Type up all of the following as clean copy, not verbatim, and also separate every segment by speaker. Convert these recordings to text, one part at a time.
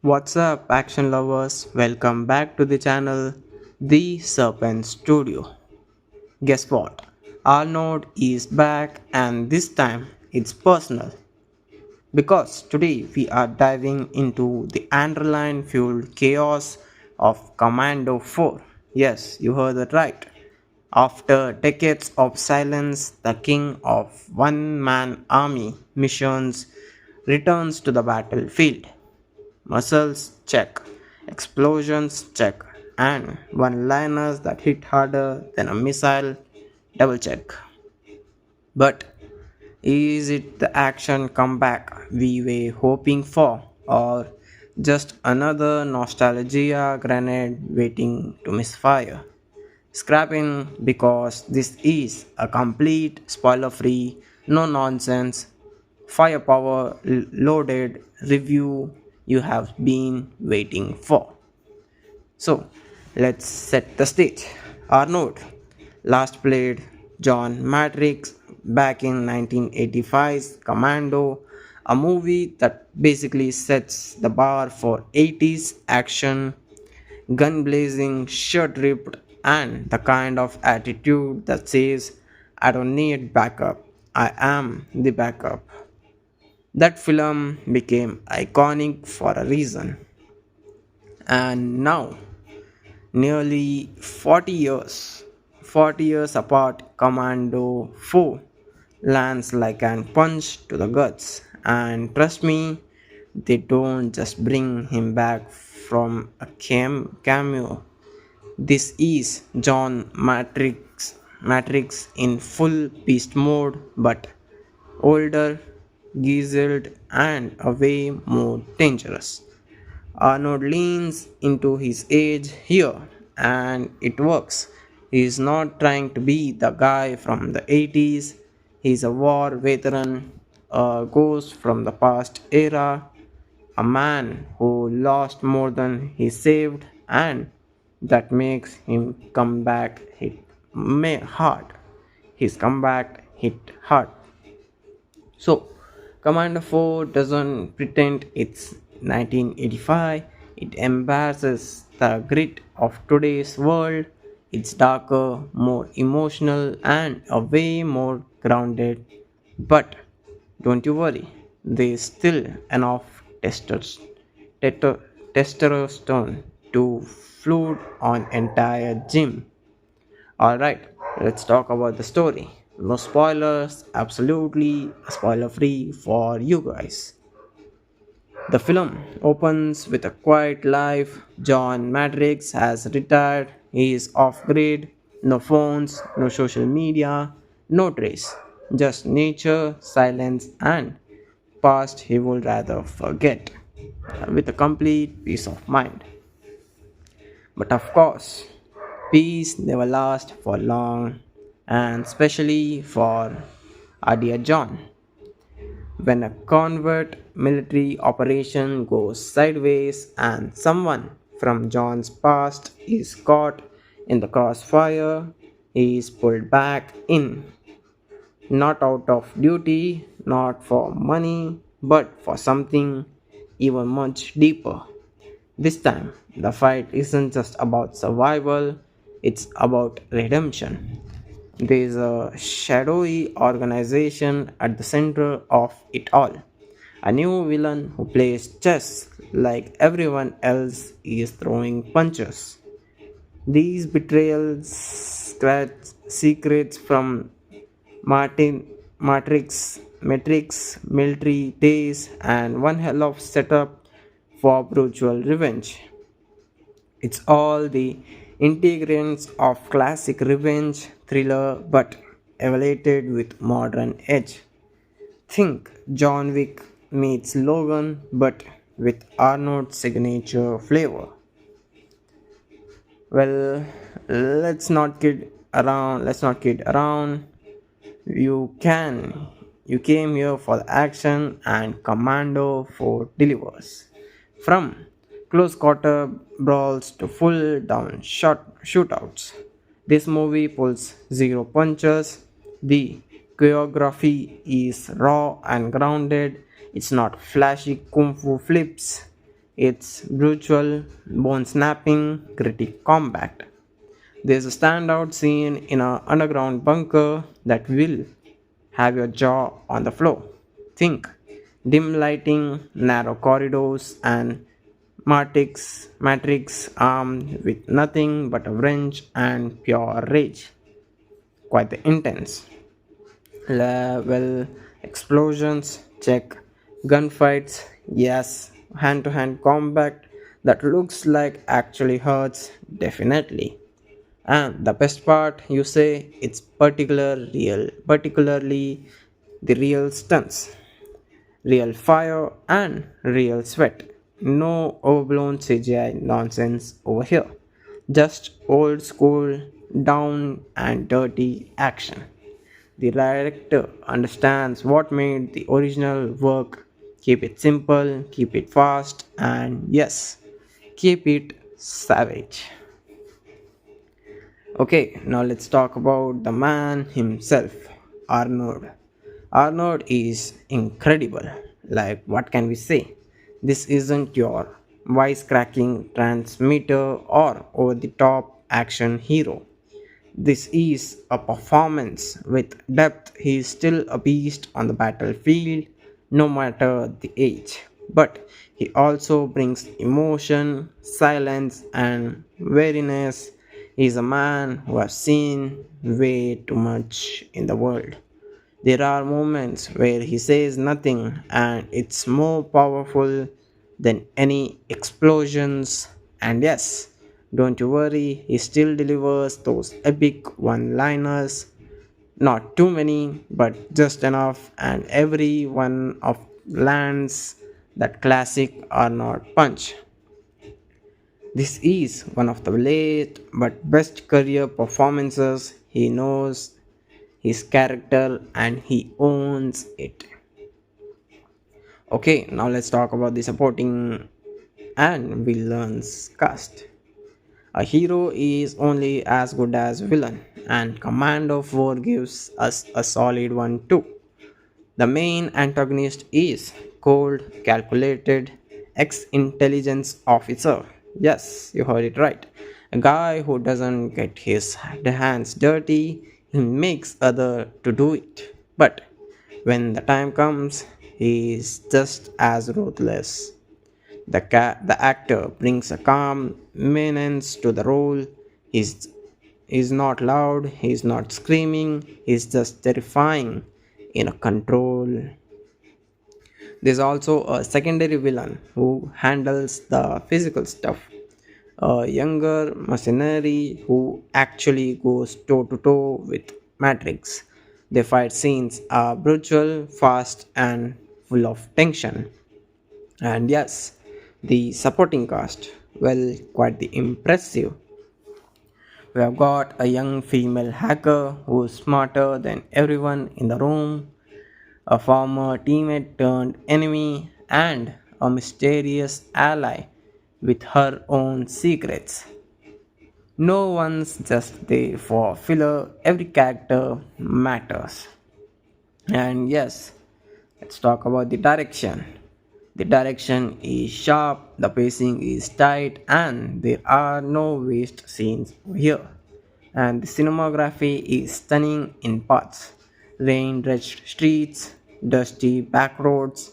Speaker 1: What's up, action lovers? Welcome back to the channel, The Serpent Studio. Guess what? Arnold is back, and this time it's personal because today we are diving into the adrenaline fueled chaos of Commando 4. Yes, you heard that right. After decades of silence, the king of one man army missions returns to the battlefield. Muscles check, explosions check, and one liners that hit harder than a missile double check. But is it the action comeback we were hoping for, or just another nostalgia grenade waiting to misfire? Scrapping because this is a complete spoiler free, no nonsense, firepower loaded review you have been waiting for. So, let's set the stage. Arnold last played John Matrix back in 1985's Commando, a movie that basically sets the bar for 80s action, gun blazing, shirt ripped, and the kind of attitude that says, I don't need backup, I am the backup. That film became iconic for a reason. And now, nearly 40 years apart, Commando 4 lands like an punch to the guts. And trust me, they don't just bring him back from a cameo. This is John Matrix in full beast mode, but older, gizzled, and a way more dangerous. Arnold leans into his age here, and it works. He is not trying to be the guy from the 80s, he's a war veteran, a ghost from the past era, a man who lost more than he saved, and that makes him come back hit hard. His comeback hit hard. So, Commander 4 doesn't pretend it's 1985, it embraces the grit of today's world. It's darker, more emotional, and a way more grounded. But don't you worry, there's still enough testo- testosterone to flood on entire gym. Alright, let's talk about the story. No spoilers, absolutely spoiler free for you guys. The film opens with a quiet life. John Matrix has retired, he is off grid, no phones, no social media, no trace, just nature, silence, and past he would rather forget with a complete peace of mind. But of course, peace never lasts for long, and especially for our dear John. When a covert military operation goes sideways and someone from John's past is caught in the crossfire, he is pulled back in, not out of duty, not for money, but for something even much deeper. This time, the fight isn't just about survival, it's about redemption. There is a shadowy organization at the center of it all. A new villain who plays chess like everyone else is throwing punches. These betrayals scratch secrets from Martin Matrix military days and one hell of setup for brutal revenge. It's all the ingredients of classic revenge thriller but elevated with modern edge. Think John Wick meets Logan but with Arnold's signature flavor. Well, let's not kid around. You can. You came here for the action and Commando 4 delivers. From close quarter brawls to full down shootouts. This movie pulls zero punches. The choreography is raw and grounded. It's not flashy kung fu flips. It's brutal, bone snapping, gritty combat. There's a standout scene in an underground bunker that will have your jaw on the floor. Think dim lighting, narrow corridors, and Matrix armed with nothing but a wrench and pure rage. Quite the intense. Well, explosions, check. Gunfights, yes. Hand to hand combat that looks like actually hurts, definitely. And the best part, you say, it's particularly the real stunts, real fire, and real sweat. No overblown CGI nonsense over here. Just old school, down and dirty action. The director understands what made the original work. Keep it simple, keep it fast, and yes, keep it savage. Okay, now let's talk about the man himself, Arnold. Arnold is incredible. Like, what can we say? This isn't your wisecracking transmitter or over the top action hero. This is a performance with depth. He is still a beast on the battlefield, no matter the age. But he also brings emotion, silence, and weariness. He is a man who has seen way too much in the world. There are moments where he says nothing and it's more powerful than any explosions. And yes, don't you worry, he still delivers those epic one liners. Not too many, but just enough, and every one of lands that classic Arnold punch. This is one of the late but best career performances. He knows his character and he owns it. Okay, now let's talk about the supporting and villains cast. A hero is only as good as villain, and Commando 4 gives us a solid one too. The main antagonist is cold, calculated, ex intelligence officer. Yes, you heard it right. A guy who doesn't get his hands dirty, he makes other to do it. But when the time comes, he is just as ruthless. The actor brings a calm menace to the role. He's not loud, he's not screaming, he's just terrifying in a control. There's also a secondary villain who handles the physical stuff. A younger mercenary who actually goes toe to toe with Matrix. The fight scenes are brutal, fast, and full of tension. And yes, the supporting cast, well, quite the impressive. We have got a young female hacker who's smarter than everyone in the room, a former teammate turned enemy, and a mysterious ally with her own secrets. No one's just there for filler, every character matters. And yes, let's talk about the direction. The direction is sharp, the pacing is tight, and there are no waste scenes here. And the cinematography is stunning in parts. Rain drenched streets, dusty back roads,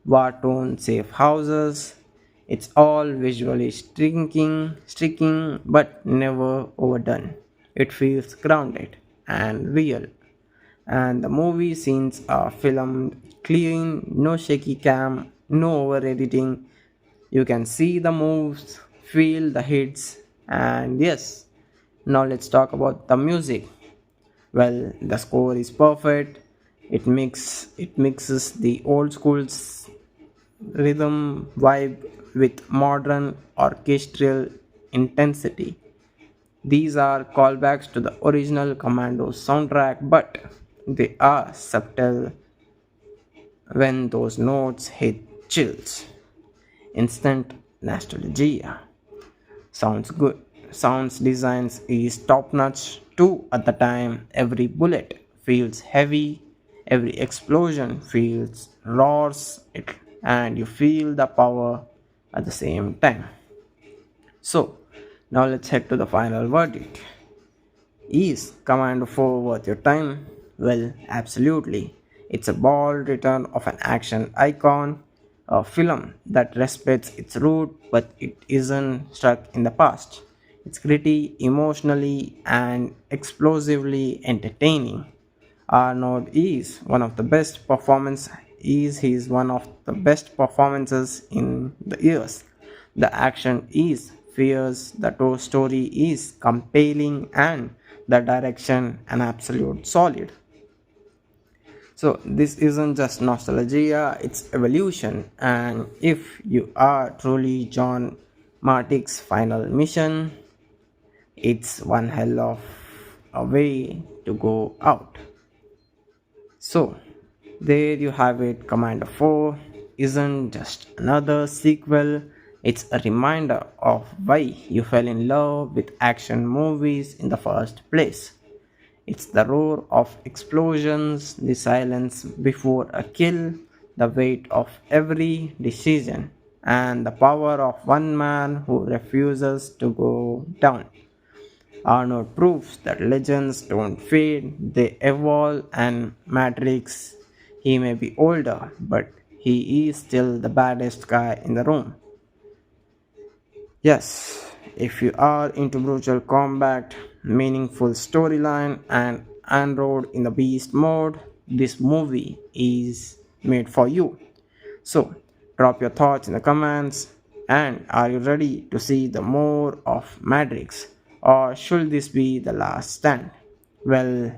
Speaker 1: war torn safe houses. It's all visually striking, but never overdone. It feels grounded and real, and the movie scenes are filmed clean, no shaky cam, no over editing. You can see the moves, feel the hits, and yes. Now let's talk about the music. Well, the score is perfect. It mixes the old school rhythm vibe with modern orchestral intensity. These are callbacks to the original Commando soundtrack, but they are subtle when those notes hit chills. Instant nostalgia. Sounds good. Sounds designs is top notch too at the time. Every bullet feels heavy, every explosion feels roars it, and you feel the power at the same time. So, now let's head to the final verdict. Is Commando 4 worth your time? Well, absolutely. It's a bold return of an action icon, a film that respects its root but it isn't stuck in the past. It's gritty, emotionally, and explosively entertaining. Arnold is one of the best performance is he's one of the best performances in the years. The action is fierce, the story is compelling, and the direction an absolute solid. So this isn't just nostalgia, it's evolution. And if you are truly John Martik's final mission, it's one hell of a way to go out. So, there you have it. Commando 4 isn't just another sequel, it's a reminder of why you fell in love with action movies in the first place. It's the roar of explosions, the silence before a kill, the weight of every decision, and the power of one man who refuses to go down. Arnold proves that legends don't fade, they evolve, and Matrix, he may be older, but he is still the baddest guy in the room. Yes, if you are into brutal combat, meaningful storyline, and Android in the beast mode, this movie is made for you. So, drop your thoughts in the comments. And are you ready to see the more of Matrix? Or should this be the last stand? Well,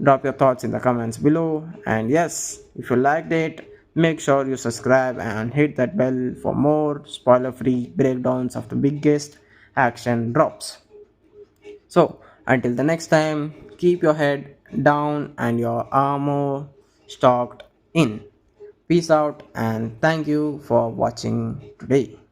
Speaker 1: drop your thoughts in the comments below. And yes, if you liked it, make sure you subscribe and hit that bell for more spoiler free breakdowns of the biggest action drops. So, until the next time, keep your head down and your armor stocked in. Peace out and thank you for watching today.